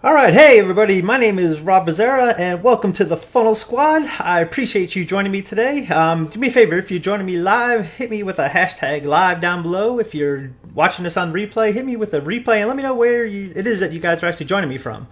All right, hey everybody, my name is Rob Becerra and welcome to the Funnel Squad. I appreciate you joining me today. Do me a favor, if you're joining me live, hit me with a hashtag live down below. If you're watching this on replay, hit me with a replay and let me know where it is that you guys are actually joining me from.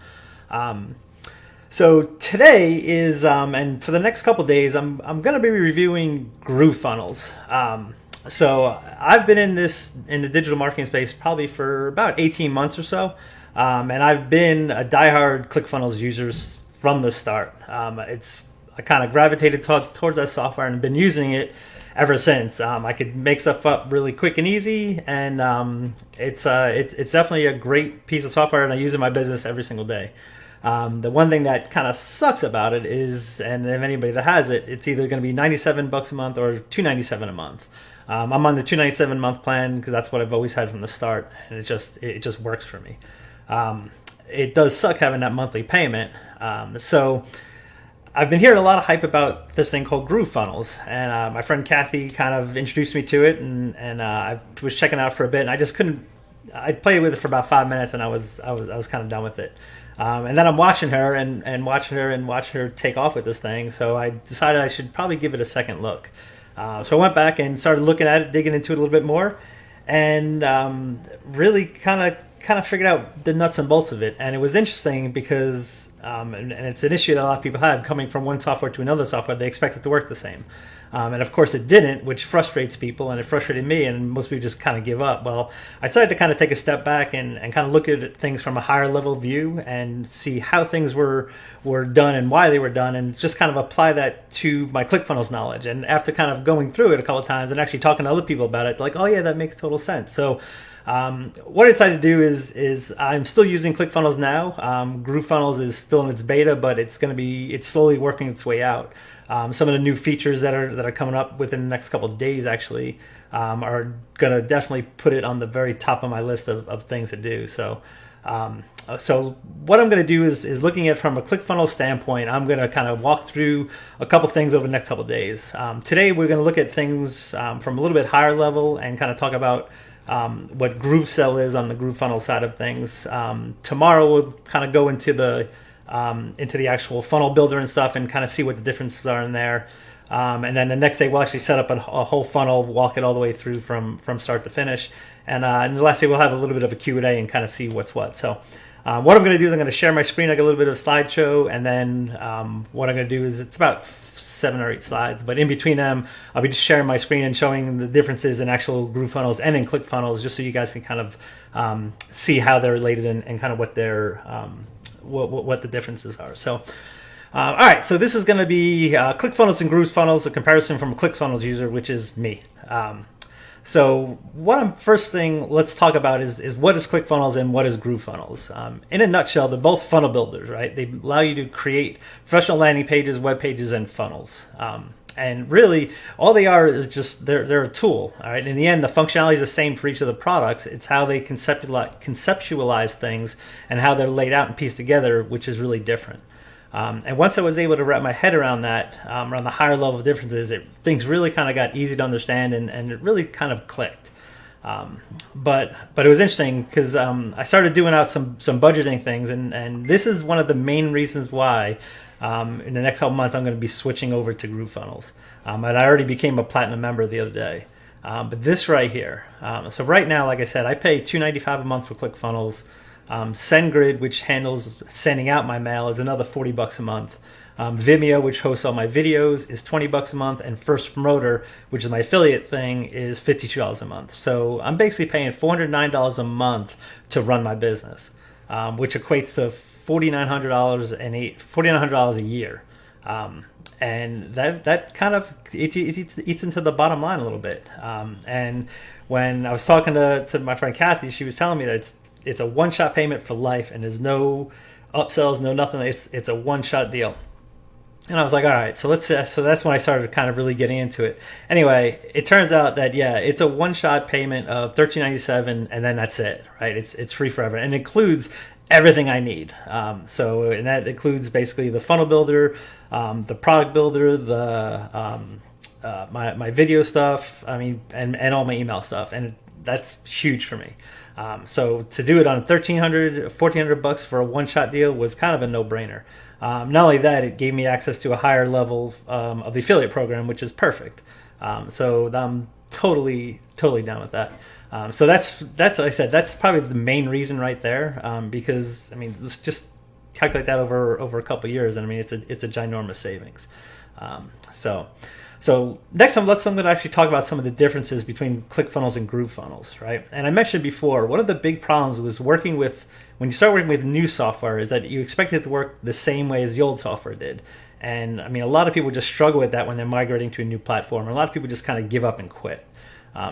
So today is, and for the next couple days, I'm going to be reviewing GrooveFunnels. So I've been in the digital marketing space probably for about 18 months or so. And I've been a diehard Clickfunnels user from the start. I kind of gravitated towards that software and been using it ever since. I could make stuff up really quick and easy, and it's definitely a great piece of software, and I use it in my business every single day. The one thing that kind of sucks about it is, and if anybody that has it, it's either going to be $97 a month or $297 a month. I'm on the $297 a month plan because that's what I've always had from the start, and it just works for me. It does suck having that monthly payment. So I've been hearing a lot of hype about this thing called GrooveFunnels, and my friend Kathy kind of introduced me to it, and I was checking it out for a bit, and I just couldn't. I played with it for about 5 minutes, and I was kind of done with it. And then I'm watching her and watching her take off with this thing. So I decided I should probably give it a second look. So I went back and started looking at it, digging into it a little bit more, and really kind of figured out the nuts and bolts of it. And it was interesting because, and it's an issue that a lot of people have coming from one software to another software. They expect it to work the same. And of course it didn't, which frustrates people, and it frustrated me, and most people just kind of give up. Well, I decided to kind of take a step back and kind of look at things from a higher level view and see how things were done and why they were done, and just kind of apply that to my ClickFunnels knowledge. And after kind of going through it a couple of times and actually talking to other people about it, like, oh yeah, that makes total sense. So what I decided to do is I'm still using ClickFunnels now. GrooveFunnels is still in its beta, but it's slowly working its way out. Some of the new features that are coming up within the next couple of days actually are going to definitely put it on the very top of my list of things to do. So what I'm going to do is looking at it from a ClickFunnels standpoint. I'm going to kind of walk through a couple things over the next couple of days. Today we're going to look at things from a little bit higher level and kind of talk about what GrooveSell is on the GrooveFunnels side of things. Tomorrow we'll kind of go into the actual funnel builder and stuff and kind of see what the differences are in there. And then the next day we'll actually set up a whole funnel, walk it all the way through from start to finish. And the last day we'll have a little bit of a Q&A and kind of see what's what. So what I'm going to do is I'm going to share my screen, like a little bit of a slideshow, and then what I'm going to do is it's about 7 or 8 slides, but in between them I'll be just sharing my screen and showing the differences in actual GrooveFunnels and in ClickFunnels, just so you guys can kind of see how they're related and kind of what their what the differences are. So all right, so this is going to be ClickFunnels and GrooveFunnels, a comparison from a ClickFunnels user, which is me. So first thing let's talk about is what is ClickFunnels and what is GrooveFunnels. In a nutshell, they're both funnel builders, right? They allow you to create professional landing pages, web pages, and funnels. And really, all they are is just they're a tool. All right. In the end, the functionality is the same for each of the products. It's how they conceptualize things and how they're laid out and pieced together, which is really different. And once I was able to wrap my head around that, around the higher level differences, things really kind of got easy to understand, and it really kind of clicked. But it was interesting because I started doing out some budgeting things, and this is one of the main reasons why in the next couple months I'm going to be switching over to GrooveFunnels. And I already became a platinum member the other day. But this right here, so right now, like I said, I pay $295 a month for ClickFunnels. SendGrid, which handles sending out my mail, is another $40 a month. Vimeo, which hosts all my videos, is $20 a month, and First Promoter, which is my affiliate thing, is $52 a month. So I'm basically paying $409 a month to run my business, which equates to $4,900 a year. And that kind of eats into the bottom line a little bit. And when I was talking to my friend Kathy, she was telling me that it's a one-shot payment for life, and there's no upsells, no nothing. It's a one-shot deal. And I was like, all right, so that's when I started kind of really getting into it. Anyway, it turns out that, yeah, it's a one-shot payment of $13.97, and then that's it, right? It's free forever, and it includes everything I need. And that includes basically the funnel builder, the product builder, my video stuff, and all my email stuff, and that's huge for me. So to do it on $1,400 for a one-shot deal was kind of a no-brainer. Not only that, it gave me access to a higher level of the affiliate program, which is perfect. So I'm totally down with that. So that's like I said, that's probably the main reason right there. Because I mean, let's just calculate that over a couple of years, and I mean it's a ginormous savings. So next I'm going to actually talk about some of the differences between ClickFunnels and GrooveFunnels, right? And I mentioned before, one of the big problems was when you start working with new software, is that you expect it to work the same way as the old software did. And I mean, a lot of people just struggle with that when they're migrating to a new platform. And a lot of people just kind of give up and quit.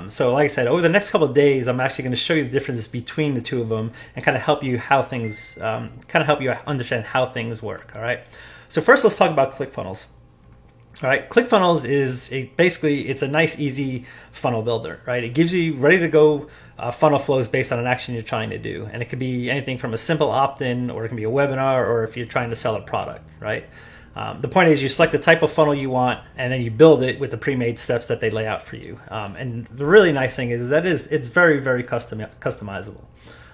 So like I said, over the next couple of days, I'm actually going to show you the differences between the two of them and kind of help you understand how things work. All right. So first, let's talk about ClickFunnels. All right, ClickFunnels is it's a nice, easy funnel builder, right? It gives you ready to go funnel flows based on an action you're trying to do. And it could be anything from a simple opt-in, or it can be a webinar, or if you're trying to sell a product, right? The point is, you select the type of funnel you want, and then you build it with the pre-made steps that they lay out for you. And the really nice thing is that it's very, very customizable.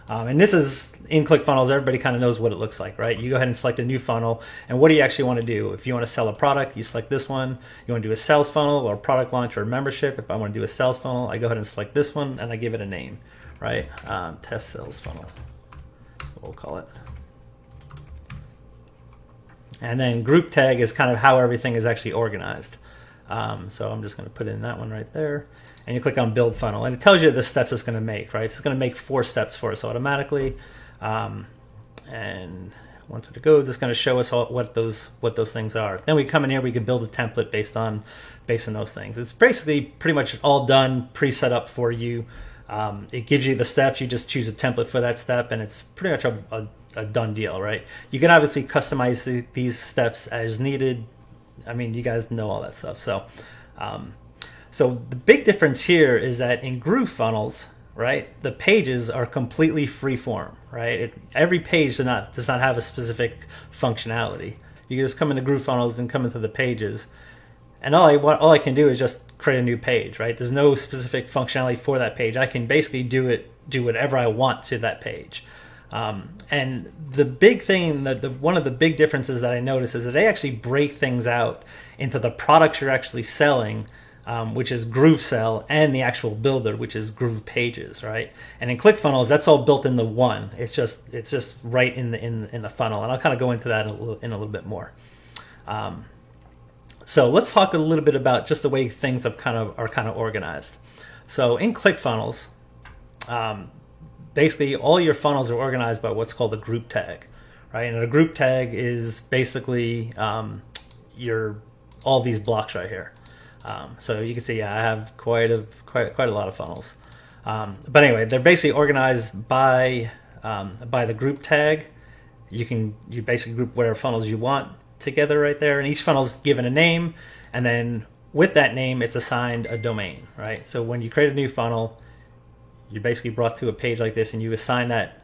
And this is in ClickFunnels, everybody kind of knows what it looks like, right? You go ahead and select a new funnel, and what do you actually want to do? If you want to sell a product, you select this one. You want to do a sales funnel or a product launch or a membership. If I want to do a sales funnel, I go ahead and select this one, and I give it a name, right? Test sales funnel, we'll call it. And then group tag is kind of how everything is actually organized. So I'm just going to put in that one right there. And you click on build funnel, and it tells you the steps it's going to make, right? It's going to make 4 steps for us automatically. And once it goes, it's going to show us what those things are. Then we come in here, we can build a template based on those things. It's basically pretty much all done, pre-set up for you. It gives you the steps. You just choose a template for that step, and it's pretty much a done deal, right? You can obviously customize these steps as needed. I mean, you guys know all that stuff. So the big difference here is that in GrooveFunnels, right, the pages are completely free form, right? Every page does not have a specific functionality. You can just come into GrooveFunnels and come into the pages, and all I can do is just create a new page, right? There's no specific functionality for that page. I can basically do whatever I want to that page. And the big thing, one of the big differences that I notice is that they actually break things out into the products you're actually selling, which is GrooveSell, and the actual builder, which is GroovePages, right? And in ClickFunnels, that's all built into one. It's just right in the funnel, and I'll kind of go into that in a little bit more. So let's talk a little bit about just the way things are kind of organized. So in ClickFunnels, basically all your funnels are organized by what's called a group tag, right? And a group tag is basically all these blocks right here. So you can see, I have quite a lot of funnels. But anyway, they're basically organized by the group tag. You basically group whatever funnels you want together right there, and each funnel is given a name, and then with that name, it's assigned a domain, right? So when you create a new funnel, you're basically brought to a page like this, and you assign that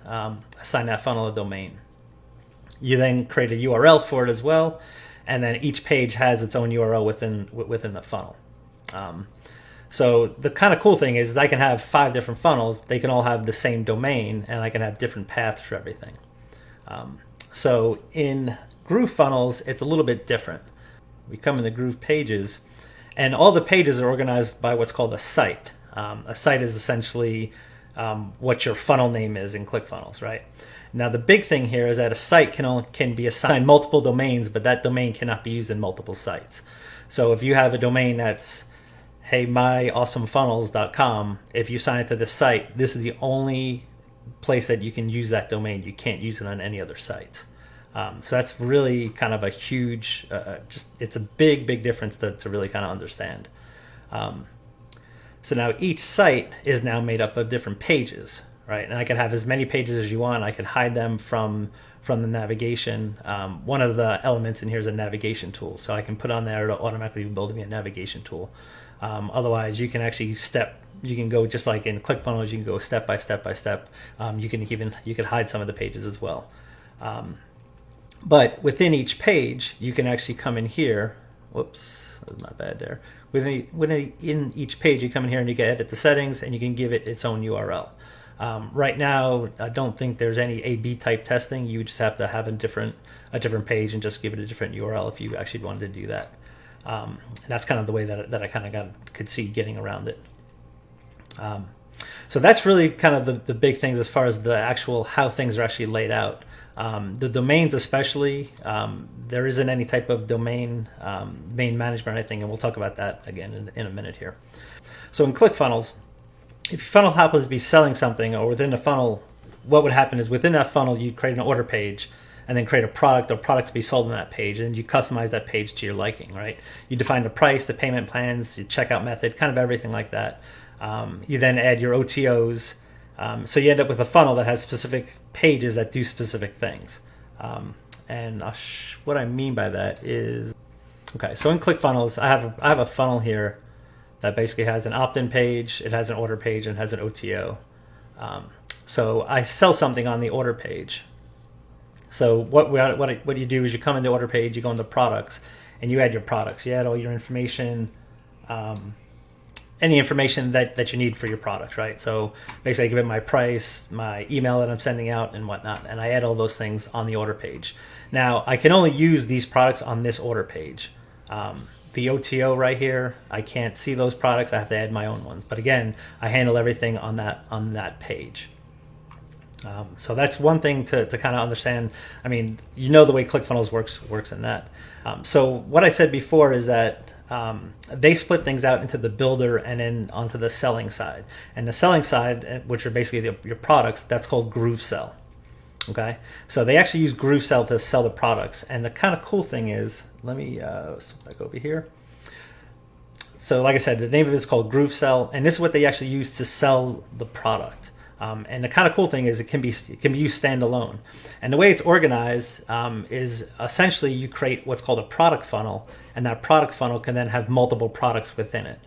funnel a domain. You then create a URL for it as well, and then each page has its own URL within the funnel. So the kind of cool thing is I can have 5 different funnels. They can all have the same domain, and I can have different paths for everything. So in GrooveFunnels, it's a little bit different. We come into GroovePages, and all the pages are organized by what's called a site. A site is essentially what your funnel name is in ClickFunnels, right? Now the big thing here is that a site can be assigned multiple domains, but that domain cannot be used in multiple sites. So if you have a domain that's heymyawesomefunnels.com, if you sign it to this site, this is the only place that you can use that domain. You can't use it on any other sites. So that's really kind of a huge, it's a big difference to really kind of understand. So now each site is now made up of different pages, right? And I can have as many pages as you want. I can hide them from the navigation. One of the elements in here is a navigation tool. So I can put on there to automatically build me a navigation tool. Otherwise, you can actually you can go just like in ClickFunnels, you can go step by step by step. You can hide some of the pages as well. But within each page, you can actually come in here. Whoops, that was my bad there. In each page, you come in here and you can edit the settings, and you can give it its own URL. Right now, I don't think there's any A/B type testing. You just have to have a different page and just give it a different URL if you actually wanted to do that. And that's kind of the way that I kind of could see getting around it. So that's really kind of the big things as far as the actual how things are actually laid out. The domains especially, there isn't any type of domain management or anything, and we'll talk about that again in a minute here. So in ClickFunnels, if your funnel happens to be selling something, or within the funnel, what would happen is within that funnel, you'd create an order page and then create a product or products to be sold on that page, and you customize that page to your liking, right? You define the price, the payment plans, the checkout method, kind of everything like that. You then add your OTOs. So you end up with a funnel that has specific pages that do specific things. And what I mean by that is, okay, so in ClickFunnels, I have a funnel here that basically has an opt-in page, it has an order page, and has an OTO. So I sell something on the order page. So what you do is you come into order page, you go into products, and you add your products. You add all your information, any information that you need for your product, right? So basically I give it my price, my email that I'm sending out, and whatnot, and I add all those things on the order page. Now, I can only use these products on this order page. The OTO right here, I can't see those products. I have to add my own ones. But again, I handle everything on that page. So that's one thing to kind of understand. I mean, you know the way ClickFunnels works in that. So what I said before is that they split things out into the builder and then onto the selling side. And the selling side, which are basically your products, that's called GrooveSell. Okay, so they actually use GrooveSell to sell the products. And the kind of cool thing is, let me back over here. So like I said, the name of it is called GrooveSell, and this is what they actually use to sell the product. And the kind of cool thing is it can be used standalone. And the way it's organized is essentially you create what's called a product funnel, and that product funnel can then have multiple products within it.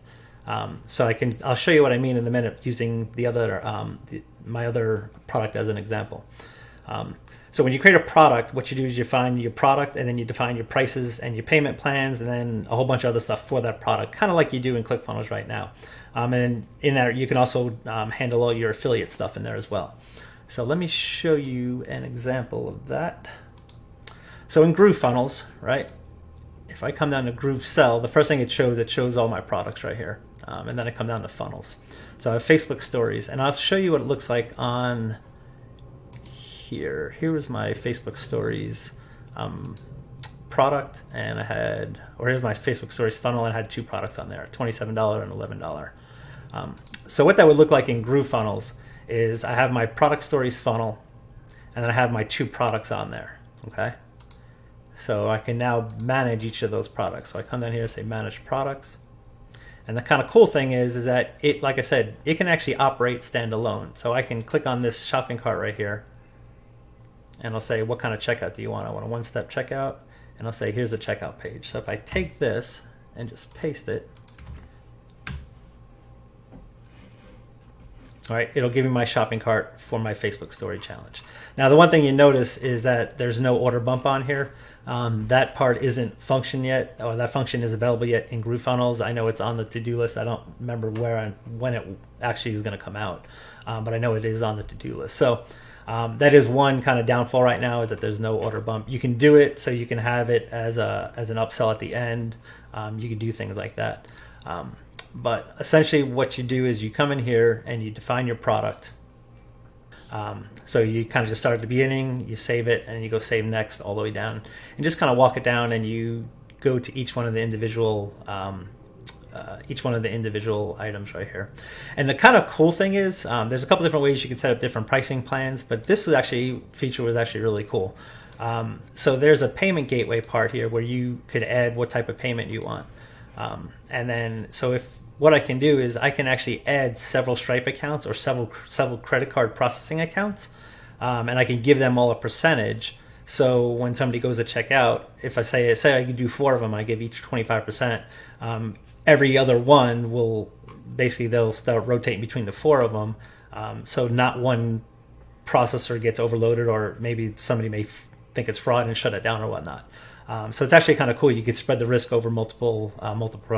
So I'll show you what I mean in a minute using the other my other product as an example. So when you create a product, what you do is you find your product, and then you define your prices and your payment plans, and then a whole bunch of other stuff for that product, kind of like you do in ClickFunnels right now. And in there, you can also handle all your affiliate stuff in there as well. So let me show you an example of that. So in GrooveFunnels, right, if I come down to GrooveSell, the first thing it shows all my products right here. And then I come down to funnels. So I have Facebook stories, and I'll show you what it looks like on here. Here was my Facebook stories product, and here's my Facebook stories funnel, and I had two products on there, $27 and $11. So what that would look like in GrooveFunnels is I have my product stories funnel, and then I have my two products on there. Okay, so I can now manage each of those products. So I come down here and say manage products, and the kind of cool thing is that it, like I said, it can actually operate standalone. So I can click on this shopping cart right here, and I'll say, what kind of checkout do you want? I want a one-step checkout, and I'll say, here's the checkout page. So if I take this and just paste it, all right, it'll give me my shopping cart for my Facebook story challenge. Now, the one thing you notice is that there's no order bump on here. That part isn't function yet, or that function is available yet in GrooveFunnels. I know it's on the to-do list. I don't remember when it actually is going to come out, but I know it is on the to-do list. So that is one kind of downfall right now, is that there's no order bump. You can do it so you can have it as an upsell at the end. You can do things like that. But essentially what you do is you come in here and you define your product. So you kind of just start at the beginning, you save it, and you go save next all the way down, and just kind of walk it down, and you go to each one of the individual items right here. And the kind of cool thing is there's a couple different ways you can set up different pricing plans, but this feature was actually really cool. So there's a payment gateway part here where you could add what type of payment you want. And then, so what I can do is I can actually add several Stripe accounts or several credit card processing accounts, and I can give them all a percentage. So when somebody goes to check out, if I say I can do 4 of them, I give each 25%. Every other one will basically, they'll start rotating between the 4 of them. So not one processor gets overloaded, or maybe somebody may think it's fraud and shut it down or whatnot. So it's actually kind of cool. You could spread the risk over multiple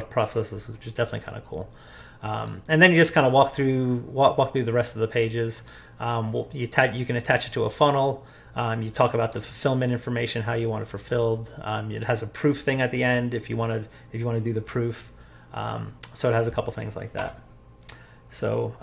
processes, which is definitely kind of cool. And then you just kind of walk through the rest of the pages. You can attach it to a funnel. You talk about the fulfillment information, how you want it fulfilled. It has a proof thing at the end if you want to do the proof. So it has a couple things like that. So,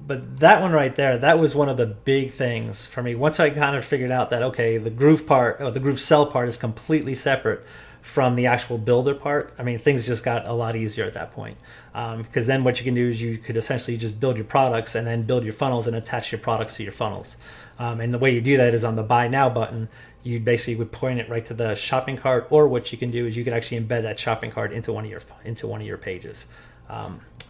but that one right there, that was one of the big things for me. Once I kind of figured out that, okay, the Groove part, or the GrooveSell part is completely separate from the actual builder part. I mean, things just got a lot easier at that point. Because then what you can do is you could essentially just build your products and then build your funnels and attach your products to your funnels. And the way you do that is on the Buy Now button. You basically would point it right to the shopping cart, or what you can do is you can actually embed that shopping cart into one of your pages.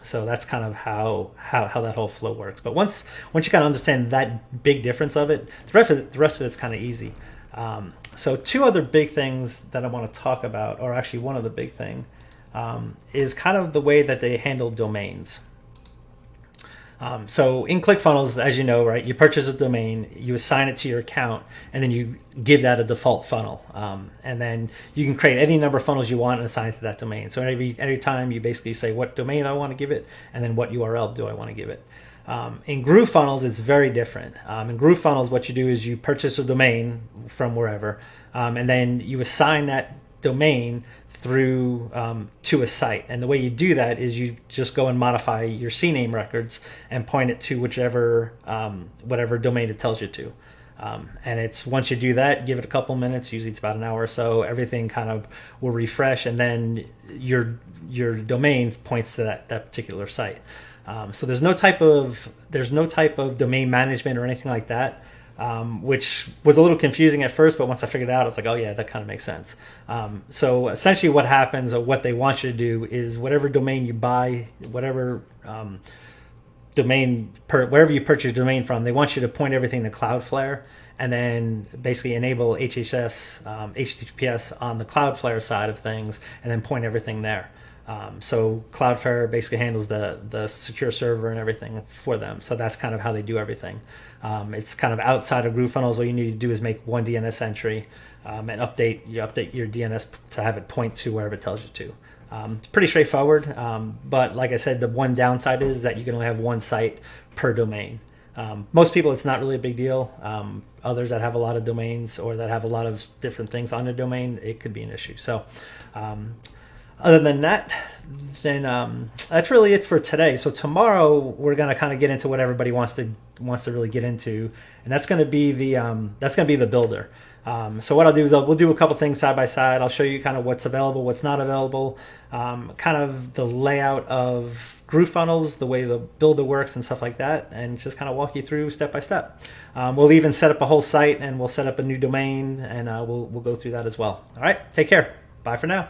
So that's kind of how that whole flow works. But once you kind of understand that big difference of it, the rest of it's kind of easy. So two other big things that I want to talk about, or actually one of the big thing, is kind of the way that they handle domains. So in ClickFunnels, as you know, right, you purchase a domain, you assign it to your account, and then you give that a default funnel. And then you can create any number of funnels you want and assign it to that domain. So every time you basically say what domain I want to give it, and then what URL do I want to give it. In GrooveFunnels, it's very different. In GrooveFunnels, what you do is you purchase a domain from wherever, and then you assign that domain through to a site. And the way you do that is you just go and modify your CNAME records and point it to whichever whatever domain it tells you to. And it's once you do that, give it a couple minutes, usually it's about an hour or so, everything kind of will refresh, and then your domain points to that particular site. So there's no type of domain management or anything like that, which was a little confusing at first, but once I figured it out, I was like, oh yeah, that kind of makes sense. So essentially what happens, or what they want you to do, is whatever domain you buy, whatever wherever you purchase your domain from, they want you to point everything to Cloudflare, and then basically enable HTTPS on the Cloudflare side of things, and then point everything there. So Cloudflare basically handles the secure server and everything for them. So that's kind of how they do everything. It's kind of outside of GrooveFunnels. All you need to do is make one DNS entry and update your DNS to have it point to wherever it tells you to. It's pretty straightforward, but like I said, the one downside is that you can only have one site per domain. Most people, it's not really a big deal. Others that have a lot of domains, or that have a lot of different things on their domain, it could be an issue. So other than that, then that's really it for today. So tomorrow we're going to kind of get into what everybody wants to really get into, and that's going to be the builder. So what I'll do is we'll do a couple things side by side. I'll show you kind of what's available, what's not available, kind of the layout of GrooveFunnels, the way the builder works and stuff like that, and just kind of walk you through step by step. We'll even set up a whole site, and we'll set up a new domain, and we'll go through that as well. All right, take care. Bye for now.